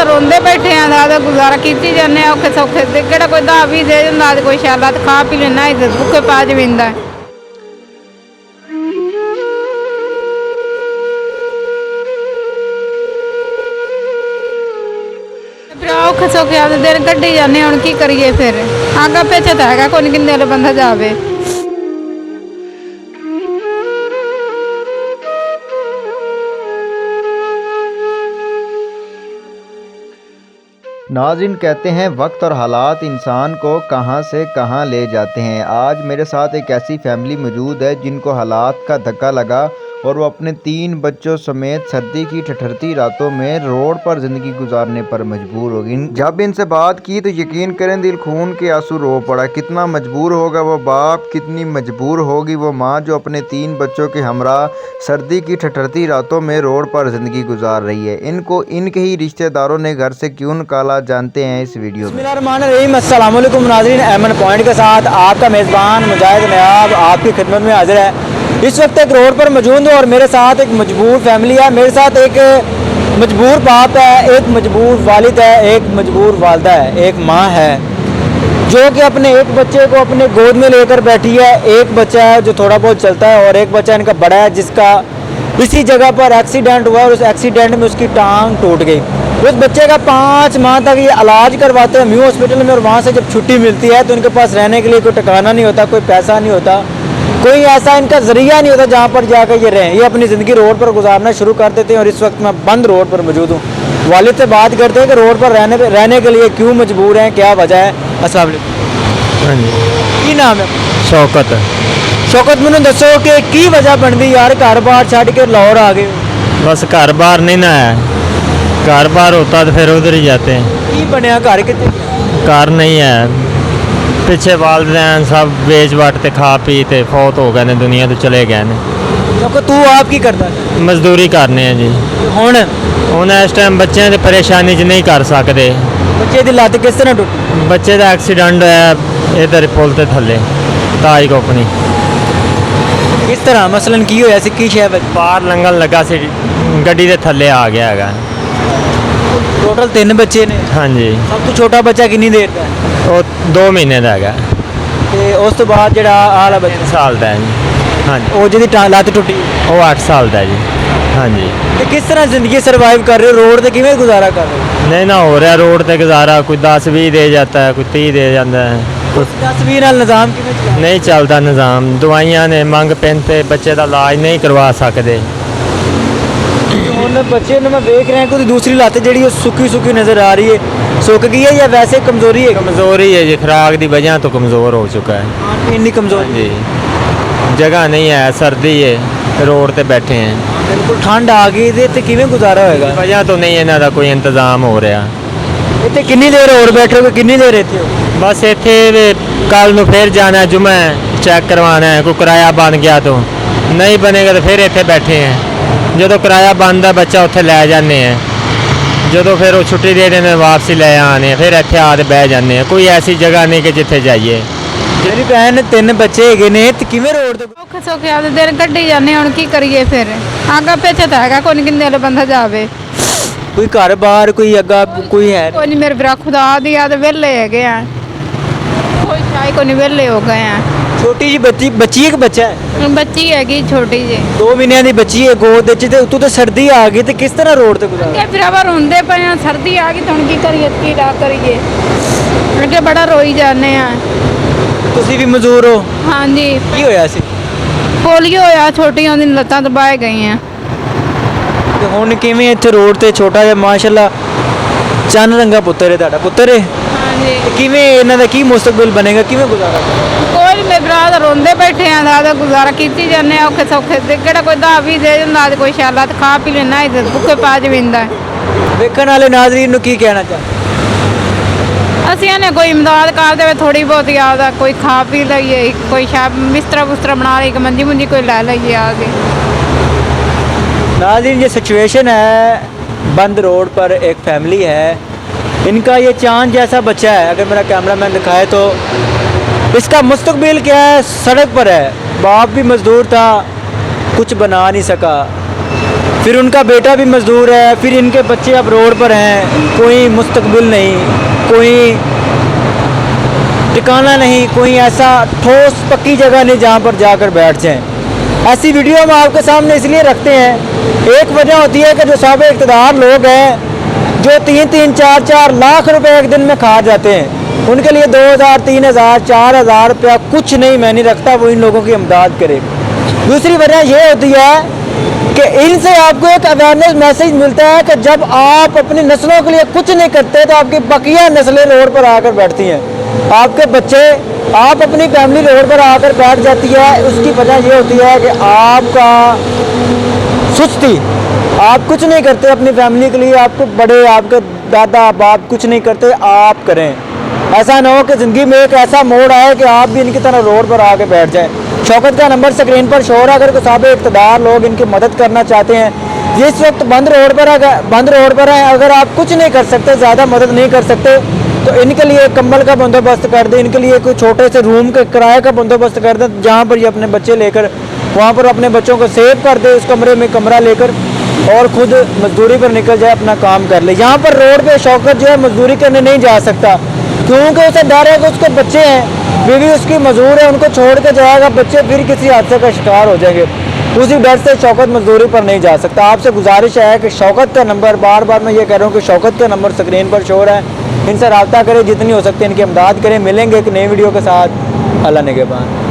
ਤਾਂ ਰੋਂਦੇ ਬੈਠੇ ਆ ਦਾ ਗੁਜ਼ਾਰਾ ਕੀਤੀ ਜਾਂਦੇ ਆ ਔਖੇ ਸੌਖੇ ਤੇ ਕਿਹੜਾ ਕੋਈ ਦਾ ਵੀ ਦੇ ਦਿੰਦਾ ਕੋਈ ਸ਼ਾਲਾ ਤੇ ਖਾ ਪੀ ਲੈਣਾ ਇਹ ਭੁੱਖੇ ਪਾ ਜਵਿੰਦਾ ਔਖੇ ਸੌਖੇ ਆਪਦੇ ਦਿਨ ਕੱਢੀ ਜਾਂਦੇ ਹੁਣ ਕੀ ਕਰੀਏ ਫਿਰ ਆਗਾ ਪਿੱਛੇ ਤਾਂ ਹੈਗਾ ਕੋਈ ਕਿੰਨੇ ਵਾਲੇ ਬੰਦਾ ਜਾਵੇ। नाज़रीन, कहते हैं वक्त और हालात इंसान को कहां से कहां ले जाते हैं। आज मेरे साथ एक ऐसी फैमिली मौजूद है जिनको हालात का धक्का लगा और वो अपने 3 बच्चों समेत सर्दी की ठठरती रातों में रोड पर ज़िंदगी गुजारने पर मजबूर हो गई। जब इनसे बात की तो यकीन करें दिल खून के आंसू रो पड़ा। कितना मजबूर होगा वो बाप, कितनी मजबूर होगी वो माँ जो अपने 3 बच्चों के हमरा सर्दी की ठठरती रातों में रोड पर ज़िंदगी गुजार रही है। इनको इनके ही रिश्तेदारों ने घर से क्यों निकाला, जानते हैं इस वीडियो में। अस्सलाम वालेकुम नाज़रीन, अमन पॉइंट के साथ आपका मेज़बान मुजाहिद नयाब आपकी खिदमत में हाजिर है। इस वक्त एक रोड पर मौजूद हूँ और मेरे साथ एक मजबूर फैमिली है। मेरे साथ एक मजबूर बाप है, एक मजबूर वालिद है, एक मजबूर वालदा है, एक माँ है जो कि अपने एक बच्चे को अपने गोद में लेकर बैठी है। एक बच्चा है जो थोड़ा बहुत चलता है और एक बच्चा इनका बड़ा है जिसका इसी जगह पर एक्सीडेंट हुआ और उस एक्सीडेंट में उसकी टांग टूट गई। उस बच्चे का 5 माह तक ये इलाज करवाते हैं म्यू हॉस्पिटल में और वहाँ से जब छुट्टी मिलती है तो इनके पास रहने के लिए कोई ठिकाना नहीं होता, कोई पैसा नहीं होता, कोई ऐसा इनका ज़रिया नहीं होता जहाँ पर जाकर ये रहें। ये अपनी ज़िंदगी रोड पर गुजारना शुरू कर देते हैं और इस वक्त मैं बंद रोड पर मौजूद हूँ। वालिद से बात करते हैं कि रोड पर रहने के लिए क्यों मजबूर हैं, क्या वजह है। अस्सलाम वालेकुम। हाँ जी, की नाम है? शौकत। शौकत, मैंने दसो कि की वजह बनती यार घर बार छड़ के लाहौर आ गए? बस घर बार नहीं ना है, घर बार होता तो फिर उधर ही जाते हैं। की बनया घर कितने? घर नहीं है, पिछे वालदैन सब बेच बट ते खा पी ते फौत हो गए ने, दुनिया तो चले गए ने। शौकत, तू आप की करता है? मजदूरी करने हैं जी। हुण इस टाइम बच्चों की परेशानी च नहीं कर सकते। बच्चे की लत्त किस तरह टुटी? बच्चे का एक्सीडेंट होया इधर पुल ते थले ताज कोपनी। किस तरह मसलन की होया सी, की शय बाहर लंघन लगा सी, गड्डी दे थले आ गया हैगा। टोटल 3 बच्चे ने? हाँ जी। सब तो छोटा बच्चा कितनी देर का है? वो 2 महीने का हैगा ਤੇ ਉਸ ਤੋਂ ਬਾਅਦ ਜਿਹੜਾ ਆਲਾ ਬੱਚਾ 3 ਸਾਲ ਦਾ ਹੈ ਜੀ। हाँ जी। ਉਹ ਜਿਹਦੀ ਲੱਤ ਟੁੱਟੀ वो 8 साल का जी। हाँ जी। ਤੇ ਕਿਸ ਤਰ੍ਹਾਂ ਜ਼ਿੰਦਗੀ ਸਰਵਾइव ਕਰ ਰਹੇ ਹੋ, ਰੋਡ ਤੇ ਕਿਵੇਂ ਗੁਜ਼ਾਰਾ ਕਰ ਰਹੇ ਹੋ? नहीं ना हो रहा रोड पे गुजारा, कोई 10-20 दे जाता है, कोई 30 दे जाता है, कुछ 10-20 ਨਾਲ ਨਿਜ਼ਾਮ ਕਿਵੇਂ ਚੱਲਦਾ? नहीं चलता निज़ाम। दवाइयाँ ने मंग पैन ते बच्चे का इलाज नहीं करवा सकते। ਹੁਣ ਬੱਚੇ ਨੂੰ ਮੈਂ ਵੇਖ ਰਿਹਾ ਕਿ ਉਹਦੀ ਦੂਸਰੀ ਲੱਤ ਜਿਹੜੀ ਉਹ ਸੁੱਕੀ ਨਜ਼ਰ ਆ ਰਹੀ ਹੈ, ਸੁੱਕ गई है या वैसे कमजोरी है? कमज़ोरी है जी, खुराक की वजह तो कमज़ोर हो चुका है ਇੰਨੀ कमजोरी जी। जगह नहीं है, सर्दी है, रोड पे बैठे हैं। ਬਿਲਕੁਲ ਠੰਡ ਆ ਗਈ ਤੇ ਕਿਵੇਂ ਗੁਜ਼ਾਰਾ ਹੋਏਗਾ? वजह तो नहीं इन्हों का कोई इंतजाम हो रहा। ਇੱਥੇ ਕਿੰਨੀ ਦੇਰ ਹੋਰ ਬੈਠੋਗੇ, किन्नी देर ਇੱਥੇ ਹੋ? बस इतने कल ਨੂੰ फिर जाना, जुम्मे चेक करवाना है, कोई किराया बन गया तो नहीं बनेगा तो फिर इतने बैठे हैं। जो किराया बनता बच्चा उत्थे लै जाने हैं, जो फिर वो छुट्टी दे देने वापसी ले आने, फिर इतने आके बह जाने हैं। कोई ऐसी जगह नहीं कि जिथे जाइए। ਮੇਰੀ ਭੈਣ 3 ਬੱਚੇ ਹੈਗੇ ਨੇ ਤੇ ਕਿਵੇਂ ਰੋਡ ਤੇ? ਔਖੇ ਸੌਖੇ ਆਪਦੇ ਦਿਨ ਕੱਢੀ ਜਾਂਦੇ ਹੁਣ ਕੀ ਕਰੀਏ ਫਿਰ ਆਗਾ ਪਿੱਛੇ ਤਾਂ ਹੈਗਾ ਕੋਈ ਕਿੰਨੇ ਵਾਲੇ ਬੰਦਾ ਜਾਵੇ। ਕੋਈ ਘਰ ਬਾਹਰ ਕੋਈ ਅੱਗਾ ਕੋਈ ਹੈ? ਕੋਈ ਨਹੀਂ, ਮੇਰੇ ਭਰਾ ਖੁਦਾ ਦੀ ਯਾਦ ਵਿਹਲੇ ਹੈਗੇ ਆ, ਕੋਈ ਸ਼ਾਇ ਕੋਈ ਨਹੀਂ ਵਿਹਲੇ ਹੋ ਗਏ ਆ। ਛੋਟੀ ਜੀ ਬੱਚੀ ਇੱਕ ਬੱਚਾ ਹੈ? ਬੱਚੀ ਹੈਗੀ ਛੋਟੀ ਜੀ, 2 ਮਹੀਨਿਆਂ ਦੀ ਬੱਚੀ ਹੈ ਗੋਦ ਵਿੱਚ ਤੇ ਉਤੋਂ ਤੇ ਸਰਦੀ ਆ ਗਈ ਤੇ ਕਿਸ ਤਰ੍ਹਾਂ ਰੋਡ ਤੇ ਗੁਜ਼ਾਰਾ? ਅੱਗੇ ਭਰਾਵਾ ਰੋਂਦੇ ਪਏ ਆ, ਸਰਦੀ ਆ ਗਈ ਤਾਂ ਹੁਣ ਕੀ ਕਰੀਏ, ਕੀ ਡਾ ਕਰੀਏ, ਅੱਗੇ ਬੜਾ ਰੋਈ ਜਾਂਦੇ ਆ। ਤੁਸੀਂ ਵੀ ਮਜ਼ਦੂਰ ਹੋ? ਹਾਂਜੀ। ਕੀ ਹੋਇਆ ਸੀ? ਪੋਲੀਓ ਹੋਇਆ, ਛੋਟੀਆਂ ਦੀ ਲੱਤਾਂ ਦਬਾਏ ਗਈਆਂ। ਤੇ ਹੁਣ ਕਿਵੇਂ ਇੱਥੇ ਰੋਡ ਤੇ ਛੋਟਾ ਜਿਹਾ ਮਾਸ਼ਾਅੱਲਾ ਚੰਨ ਰੰਗਾ ਪੁੱਤਰ ਹੈ ਤੁਹਾਡਾ ਪੁੱਤਰ ਹੈ? ਹਾਂਜੀ। ਤੇ ਕਿਵੇਂ ਇਹਨਾਂ ਦਾ ਕੀ ਮੁਸਤਕਬਲ ਬਣੇਗਾ, ਕਿਵੇਂ ਗੁਜ਼ਾਰਾ? ਕੋਈ ਨਹੀਂ, ਮੇਰੇ ਭਰਾ ਤਾਂ ਰੋਂਦੇ ਬੈਠੇ ਆ ਦਾ ਗੁਜ਼ਾਰਾ ਕੀਤੀ ਜਾਂਦੇ ਆ ਔਖੇ ਸੌਖੇ ਤੇ ਕਿਹੜਾ ਕੋਈ ਦਾ ਵੀ ਦੇ ਦਿੰਦਾ ਤੇ ਕੋਈ ਸ਼ਾਲਾ ਤੇ ਖਾ ਪੀ ਲੈਣਾ ਇਹ ਭੁੱਖੇ ਪਾ ਜਵਿੰਦਾ। ਵੇਖਣ ਵਾਲੇ ਨਾਜ਼ਰੀਨ ਨੂੰ ਕੀ ਕਹਿਣਾ ਚਾਹੁੰਦੇ? ਅਸੀਂ ਇਹਨੇ ਕੋਈ ਇਮਦਾਦ ਕਰ ਦੇਵੇ ਥੋੜੀ ਬਹੁਤ ਆਦਾ, ਕੋਈ ਖਾ ਪੀ ਲਈਏ, ਕੋਈ ਬਿਸਤਰਾ ਬੁਸਤਰਾ ਬਣਾ ਲਈ, ਮੰਜੀ ਮੁੰਜੀ ਕੋਈ ਲੈ लइए आगे। नाज़रीन ये सिचुएशन है, बंद रोड पर एक फैमिली है, इनका ये चांद जैसा बच्चा है, अगर मेरा कैमरामैन दिखाए तो इसका मुस्तकबिल क्या है, सड़क पर है। बाप भी मज़दूर था, कुछ बना नहीं सका, फिर उनका बेटा भी मजदूर है, फिर इनके बच्चे अब रोड पर हैं, कोई मुस्तकबिल नहीं, कोई ठिकाना नहीं, कोई ऐसा ठोस पक्की जगह नहीं जहाँ पर जाकर बैठ जाएं। ऐसी वीडियो हम आपके सामने इसलिए रखते हैं, एक वजह होती है कि जो साहब इक़्तिदार लोग हैं जो 3-3, 4-4 लाख रुपए एक दिन में खा जाते हैं, उनके लिए 2000, 3000, 4000 रुपया कुछ नहीं मायने रखता, वो इन लोगों की इमदाद करे। दूसरी वजह ये होती है कि इनसे आपको एक अवेयरनेस मैसेज मिलता है कि जब आप अपनी नस्लों के लिए कुछ नहीं करते तो आपकी बकिया नस्लें रोड पर आकर बैठती हैं, आपके बच्चे, आप अपनी फैमिली रोड पर आकर बैठ जाती है। उसकी वजह ये होती है कि आपका सुस्ती, आप कुछ नहीं करते अपनी फैमिली के लिए, आपको बड़े, आपके दादा बाप कुछ नहीं करते, आप करें। ऐसा ना हो कि ज़िंदगी में एक ऐसा मोड़ आए कि आप भी इनकी तरह रोड पर आके बैठ जाएं। शौकत का नंबर स्क्रीन पर शो हो रहा है, अगर कोई साहब इक़्तिदार लोग इनकी मदद करना चाहते हैं, ये इस वक्त बंद रोड पर है, अगर आप कुछ नहीं कर सकते, ज़्यादा मदद नहीं कर सकते, तो इनके लिए कंबल का बंदोबस्त कर दें, इनके लिए कोई छोटे से रूम के किराए का बंदोबस्त कर दें, जहाँ पर ये अपने बच्चे लेकर वहाँ पर अपने बच्चों को सेव कर दे, उस कमरे में कमरा लेकर, और ख़ुद मजदूरी पर निकल जाए, अपना काम कर ले। यहाँ पर रोड पे शौकत जो है मजदूरी करने नहीं जा सकता, क्योंकि उसे डर है कि उसके बच्चे हैं, बीवी उसकी मजदूर है, उनको छोड़ के जाएगा, बच्चे फिर किसी हादसे का शिकार हो जाएंगे। उसी डर से शौकत मजदूरी पर नहीं जा सकता। आपसे गुजारिश है कि शौकत का नंबर, बार बार मैं ये कह रहा हूँ कि शौकत का नंबर स्क्रीन पर शो हो रहा है, इनसे रब्ता करें, जितनी हो सकती है इनकी इमदाद करें। मिलेंगे एक नई वीडियो के साथ। अल्लाह निगहबान।